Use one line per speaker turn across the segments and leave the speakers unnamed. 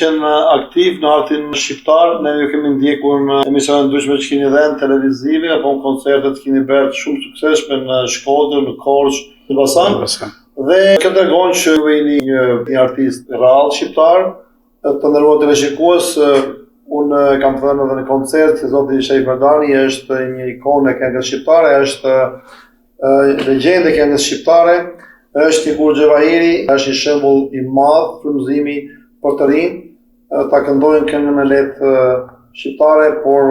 qenë aktiv në artin shqiptar, ne ju kemi ndjekur në emisionet ndryshme që keni dhënë televizive apo në koncerte që keni bërë shumë suksesshme në Shkodër, në Korçë, në Elbasan. Dhe kjo tregon që ju jeni një artist real shqiptar, të nderuar teleshikues. Unë kam thënë edhe në koncert që zoti Shej Verdani është një ikonë e këngës shqiptare, është legjendë e këngës shqiptare, është Igur Xhevahiri, është një shembull i madh frymëzimi për të rinj ta këndojnë këngën e lehtë shqiptare, por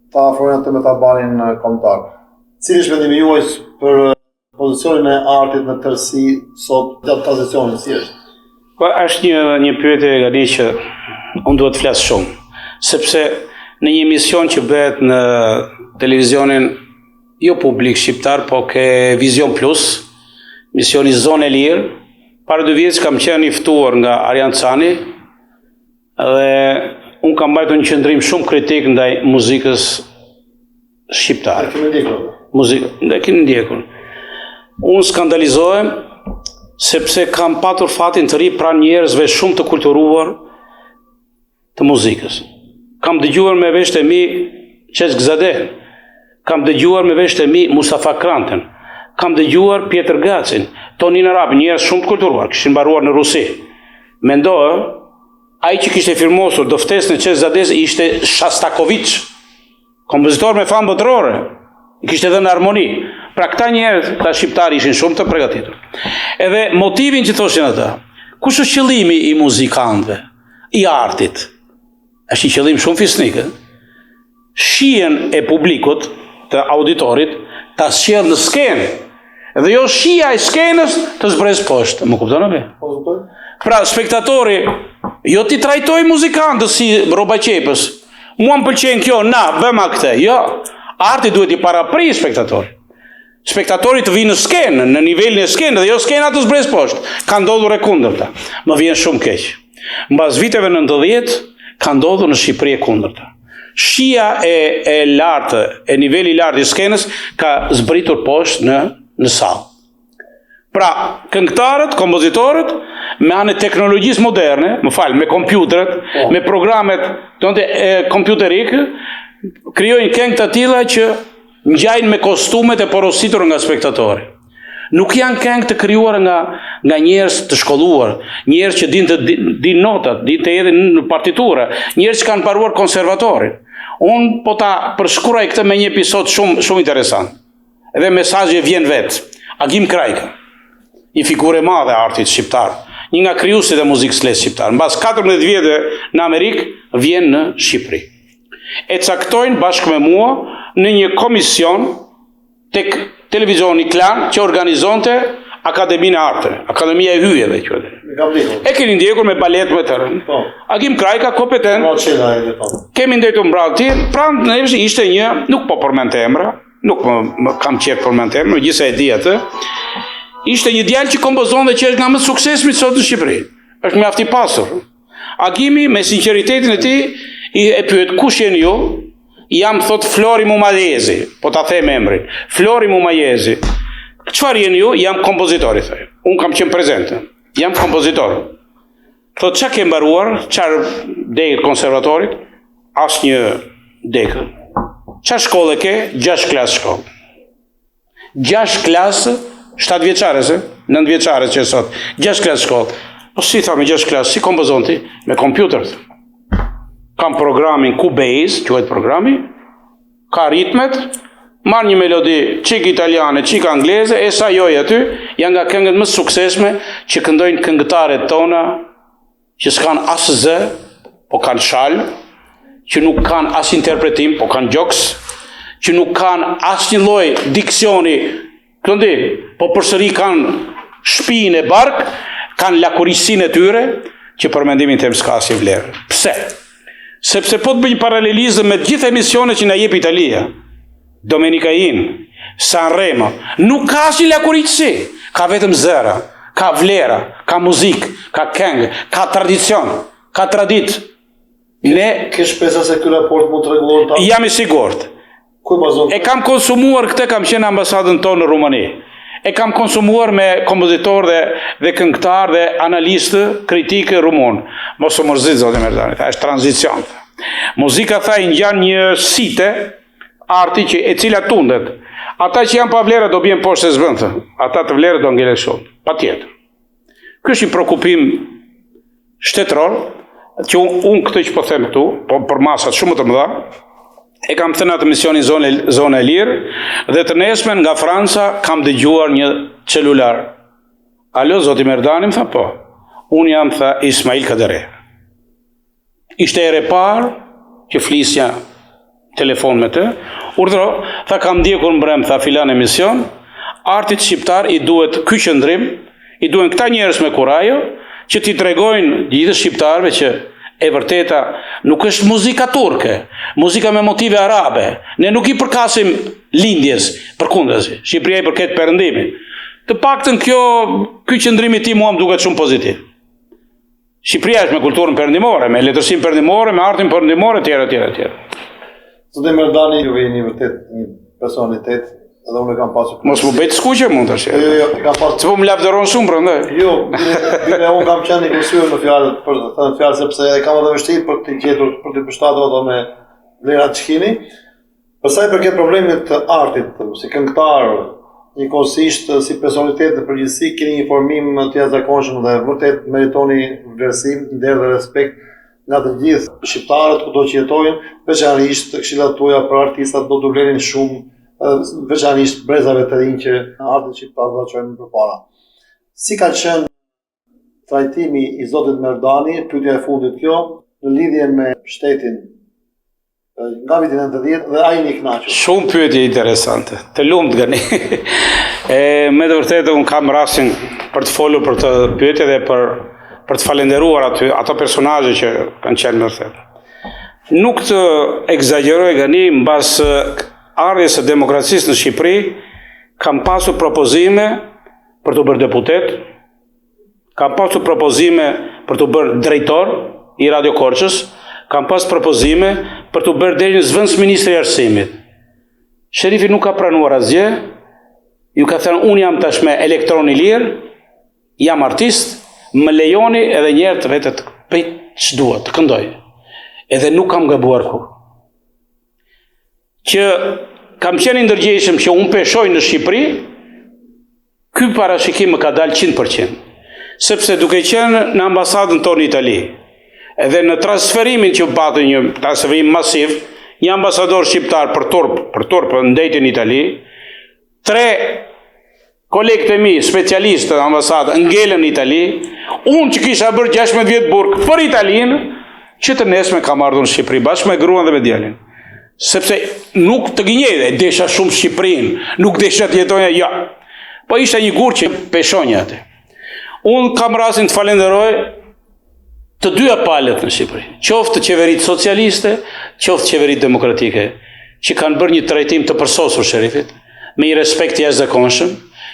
ta afrojnë atë me ta banin kombëtar. Cili është mendimi juaj për pozicionin e artit në tërësi sot gjatë tranzicionit, si është?
Është një pyetje e gali që unë duhet të flas shumë, sepse në një emision që bëhet në televizionin jo publik shqiptar, po ke Vision Plus, misioni Zonë e Lirë, para 2 vjeç kam qenë i ftuar nga Arjan Cani dhe unë kam mbajtur një qëndrim shumë kritik ndaj muzikës shqiptare. Ne kemi ndjekur. Unë skandalizohem sepse kam patur fatin të ri pranë njerëzve shumë të kulturuar të muzikës. Kam dëgjuar me vesht e mi Çezgzadeh, kam dëgjuar me vesht e mi Mustafa Krantën, kam dëgjuar Pjetër Gacin, Tonin Arabi, njerëz shumë të kulturuar, kishin mbaruar në Rusi. Mendoj, ai që kishte firmosur doftesën e Çezgzadeh ishte Shastakovich, kompozitor me famë botërore, kishte dhënë armoni. Pra këta njerëz, këta shqiptarë ishin shumë të përgatitur. Edhe motivin që thoshin ata, kush është qëllimi i muzikantëve, i artit? Është një qëllim shumë fisnik. Shihen e publikut, të auditorit, ta sjell në skenë. Dhe jo shija e skenës të zbres poshtë. Më kupton apo? Pra spektatori jo ti trajtoj muzikantët si rroba qepës. Mua më pëlqen kjo, na bëma këtë. Jo, arti duhet i parapri spektatorit. Spektatorit të vinë në skenë, në nivelin e skenë, dhe jo skena të zbres poshtë. Ka ndodhur e kundërta. Më vjen shumë keq. Mbas viteve 90, ka ndodhur në Shqipëri e kundërta. Shija e lartë, e niveli i lartë i skenës, ka zbritur poshtë në sallë. Pra, këngëtarët, kompozitorët, me anë e teknologjisë moderne, me kompjuterët, me programet kompjuterikë, krijojnë këngë të tilla që ngjajnë me kostumet e porositur nga spektatori. Nuk janë këngë të krijuara nga njerëz të shkolluar, njerëz që din notat, din të hedhin në partitura, njerëz që kanë mbaruar konservatorin. Unë po ta përshkruaj këtë me një episod shumë interesant. Edhe mesazhi vjen vetë. Agim Krajka, një figurë e madhe e artit shqiptar, një nga krijuesit e muzikës letë shqiptar. Mbas 14 vjetë në Amerikë vjen në Shqipëri. E caktojnë bashkë me mua në një komision tek televizioni Klan që organizonte Akademinë e Arteve, Akademia e Hyjeve quhet. E keni ndjekur me balet me tërë. Agim Krajka kompetent. Kemi ndëjtur mbrati, pranë nesh ishte një, nuk po përmend emra, nuk kam qejf përmend emra, megjithëse e di atë. Ishte një djalë që kompozon dhe që është nga më suksesshmit sot në Shqipëri. Është mjaft i pasur. Agimi me sinqeritetin e tij e pyet kush jeni ju? Jam thot Flori Mumayezi, po ta them emrin. Flori Mumayezi. Çfarë jeni ju? Jam kompozitor, i thoj. Un kam qenë prezente. Jam kompozitor. Thot çka ke mbaruar? Çfarë degë konservatorit? Asnjë degë. Çfarë shkolle ke? 6 klasë shkollë. 6 klasë, 7 vjeçare se, 9 vjeçare që sot. 6 klasë shkollë. Po si tha me 6 klasë, si kompozon ti? Me kompjuter. Kam programin Cubase, quhet programi, ka ritmet, marr një melodi çik italiane, çik angleze, e sajoj aty, janë nga këngët më suksesshme që këndojnë këngëtarët tona, që s'kan as zë, po kanë shalë, që nuk kanë as interpretim, po kanë gjoks, që nuk kanë as një lloj diksioni, këndi, po përsëri kanë shpinë e bark, kanë lakurisinë e tyre, që për mendimin tim s'ka asnjë vlerë. Pse? Sepse po të bëj një paralelizëm me gjithë emisionet që na jep Italia, Domenica-in, Sanremo, nuk ka asnjë lakurisi, ka vetëm zëra, ka vlera, ka muzikë, ka këngë, ka tradicion, ka tradit. Ne
ke shpresë se ky raport mund të rregullon ta?
Jam i sigurt.
Ku bazon?
E kam konsumuar këtë, kam qenë në ambasadën tonë në Rumani. e kam konsumuar me kompozitor dhe këngëtar dhe analistë kritike rumun. Mos u mërzit, zotë Merdani, tha, është tranzicion. Muzika, tha, i ngjan një site arti që e cila tundet. Ata që janë pa vlerë do bjen poshtë e zbëndë, ata të vlerë do ngele shumë, pa tjetër. Ky është një prokupim shtetëror, që unë këtë që po them këtu, po për masat shumë të mëdha, e kam thënë atë misionin zone e lirë, dhe të nesmen nga Franca kam dëgjuar një celular. Alo, zoti Merdani, më tha po. Unë jam, tha, Ismail Kadere. Ishte ere parë që flisja telefon me të, urdhëro, tha kam ndjekur mbrëm, tha filan emision, artit shqiptar i duhet ky qëndrim, i duhen këta njerëz me kurajo, që ti tregojnë gjithë shqiptarëve që e vërteta nuk është muzika turke, muzika me motive arabe. Ne nuk i përkasim lindjes përkundrazi. Shqipëria i përket perëndimit. Të paktën ky qëndrimi ti mua më duket shumë pozitiv. Shqipëria është me kulturën perëndimore, me letërsinë perëndimore, me artin perëndimore, etj.
Zotë Merdani, ju jeni vërtet një personalitet, edhe unë e kam pasur.
Mos më bëjt skuqe mund tash.
Jo, kam pasur.
Se po më lavdëron shumë prandaj.
Jo, bile unë kam qenë i kursuar në fjalë për të thënë fjalë sepse e kam edhe vështirë për të gjetur për të përshtatur ato me vlerat që keni. Për sa i përket problemit të artit, si këngëtar, njëkohësisht si personalitet në përgjithësi keni një formim të jashtëzakonshëm dhe vërtet meritoni vlerësim, nder dhe respekt nga të gjithë shqiptarët kudo që jetojnë, veçanërisht këshillat tuaja për artistat do t'u vlerin shumë, veçanërisht brezave të rinj që artin shqiptar do ta çojnë përpara. Si ka qenë trajtimi i zotit Merdani, pyetja e fundit kjo, në lidhje me shtetin nga vitin 90 dhe ai i kënaqur? Shumë
pyetje interesante. Të lumt gani. Me të vërtetë un kam rastin për të folur për të pyetje dhe për të falenderuar ato personazhe që kanë qenë vërtet. Nuk të egzagjeroj gani, mbas ardhjes së demokracisë në Shqipëri, kam pasur propozime për të bërë deputet, kam pasur propozime për të bërë drejtor i Radio Korçës, kam pas propozime për të bërë deri në zëvendës ministri i arsimit. Sherifi nuk ka pranuar asgjë, ju ka thënë unë jam tashme elektron i lirë, jam artist, më lejoni edhe njerë të vetë të bëj ç'dua, të këndoj. Edhe nuk kam gabuar kur. Që kam qenë i ndërgjegjshëm që unë peshoj në Shqipëri, ky parashikim më ka dalë 100%. Sepse duke qenë në ambasadën tonë në Itali, edhe në transferimin që patën një transferim masiv, një ambasador shqiptar për turp në ndejtin në Itali, 3 kolegët e mi, specialistë të ambasadë, ngelën në Itali, unë që kisha bërë 16 vjetë burg për Italinë, që të nesme kam ardhur në Shqipëri, bashkë me gruan dhe me djalin. Sepse nuk të gënjej, desha shumë Shqipërinë, nuk desha të jetonja, ja. Po ishte një gur që peshonja atë. Unë kam rastin të falenderoj të dyja palët në Shqipëri, qoftë qeveritë socialiste, qoftë qeveritë demokratike, që kanë bërë një trajtim të përsosur sherifit, me një respekt jashtëzakonshëm,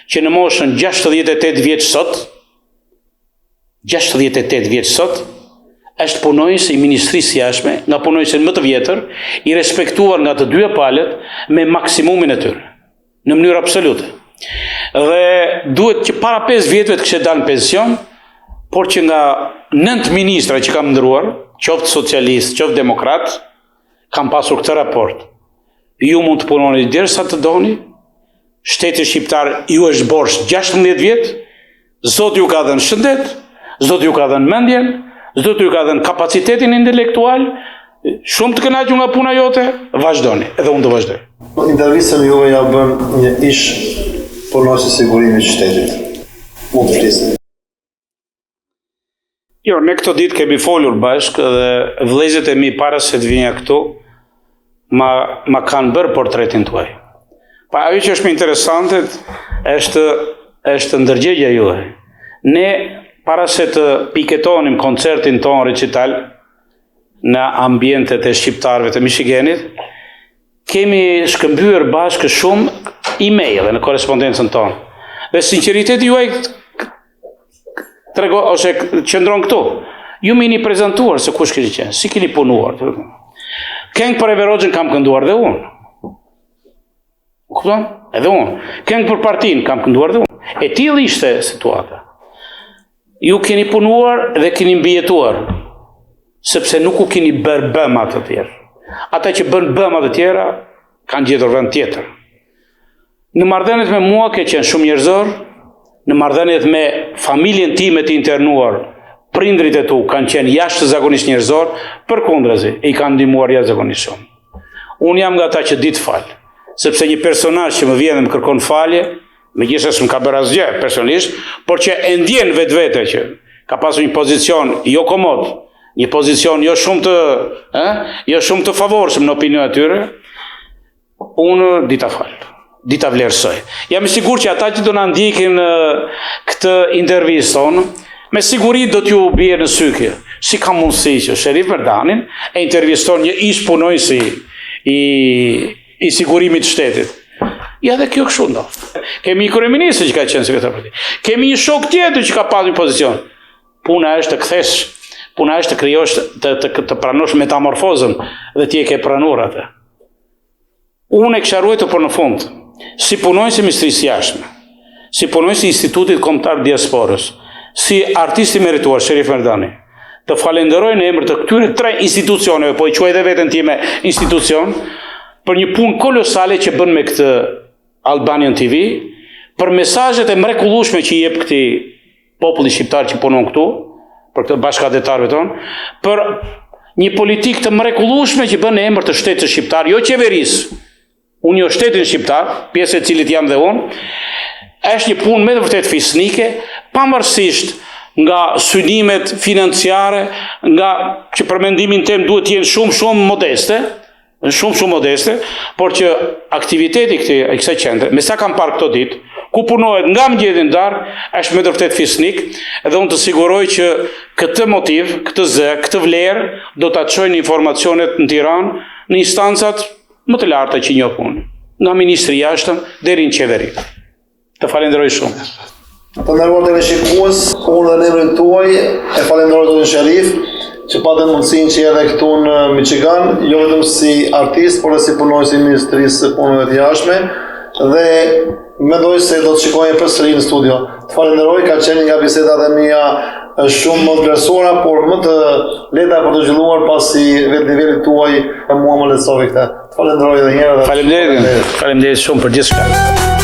që në moshën 68 vjeç sot, është punojës i Ministrisë Jashtme, nga punojësin më të vjetër, i respektuar nga të dyja palët me maksimumin e tyre, në mënyrë absolute. Dhe duhet që para 5 vjetëve të kishte dalë në pension, por që nga 9 ministra që kam ndëruar, qoftë socialist, qoftë demokrat, kam pasur këtë raport. Ju mund të punoni derisa të doni, shteti shqiptar ju është borxh 16 vjet, Zoti ju ka dhënë shëndet, Zoti ju ka dhënë mendjen, Zoti ju ka dhënë kapacitetin intelektual, shumë të kënaqur nga puna jote, vazhdoni, edhe unë do vazhdoj.
Në intervistën juve ja bën një ish punonjës i sigurimit të shtetit. Mund të flisni.
Jo, ne këto ditë kemi folur bashkë dhe vëllezërit e mi para se të vinja këtu ma kanë bërë portretin tuaj. Pa ajo që është më interesante është ndërgjegja juaj. Ne para se të piketonim koncertin ton recital në ambientet e shqiptarëve të Michiganit, kemi shkëmbyer bashkë shumë e-mail në korrespondencën tonë. Dhe sinqeriteti juaj ose qëndron këtu. Ju më jeni prezantuar se kush keni qenë, si keni punuar. Këngë për Everoxhin kam kënduar dhe unë. Kupton? Edhe unë. Këngë për partinë kam kënduar dhe unë. E tillë ishte situata. Ju keni punuar dhe keni mbijetuar, sepse nuk u keni bërë bëma të tjerë. Ata që bën bëma të tjera, kanë gjetur vend tjetër. Në marrëdhëniet me mua ke qenë shumë njerëzor, në marrëdhëniet me familjen time të internuar, prindrit e tu kanë qenë jashtëzakonisht njerëzor, përkundrazi, i kanë ndihmuar jashtëzakonisht shumë. Unë jam nga ata që di të fal, sepse një personazh që më vjen dhe më kërkon falje, megjithëse s'm ka bërë asgjë personalisht, por që e ndjen vetvete që ka pasur një pozicion jo komod, një pozicion jo shumë të favorshëm në opinionin e tyre, unë di ta fal, di ta vlerësoj. Jam i sigurt që ata që do na ndjekin këtë intervistë tonë, me siguri do t'ju bie në sy kjo. Si ka mundësi që Sherif Merdanin e interviston një ish punonjës i sigurimit të shtetit. Ja dhe kjo kështu ndo. Kemi një kryeministër që ka qenë sekretar parti. Kemi një shok tjetër që ka pasur një pozicion. Puna është të kthesh, puna është të krijosh, të pranosh metamorfozën dhe ti e ke pranuar atë. Unë e kisha ruajtur por në fund, si punonjës i Ministrisë Jashtme, si punonjës i Institutit Kombëtar të Diasporës, si artist i merituar Sherif Merdani, të falenderoj në emër të këtyre 3 institucioneve, po i quaj edhe veten time institucion, për një punë kolosale që bën me këtë Albanian TV, për mesazhet e mrekullueshme që i jep këtij populli shqiptar që punon këtu, për këtë bashkëdhetarëve tonë, për një politikë të mrekullueshme që bën në emër të shtetit shqiptar, jo qeverisë. Unë jo shtetin shqiptar, pjesë e cilit jam dhe unë, është një punë me të vërtet fisnike, pavarësisht nga synimet financiare, nga që për mendimin tim duhet të jenë shumë modeste, por që aktiviteti i kësaj qendre, me sa kam parë këto ditë, ku punohet nga mëngjesit darkë, është me të vërtet fisnik, edhe unë të siguroj që këtë motiv, këtë zë, këtë vlerë, do ta çojnë informacionet në Tiranë, në instancat më të larta që njoh punë, nga Ministri i Jashtëm deri në qeveri. Të falenderoj shumë.
Të nderuar teleshikues, unë dhe në emrin tuaj e falenderoj zotin Sherif, që patën mundësinë që erdhe këtu në Michigan, jo vetëm si artist, por edhe si punonjës i Ministrisë së Punëve të Jashtme, dhe mendoj se do të shikojmë përsëri në studio. Të falenderoj, ka qenë nga bisedat e mia shumë më të vlerësuara, por më të lehta për të zhvilluar pasi vetë nivelit tuaj mua më lehtësoi këtë. Të falenderoj edhe një herë.
Faleminderit shumë për gjithçka.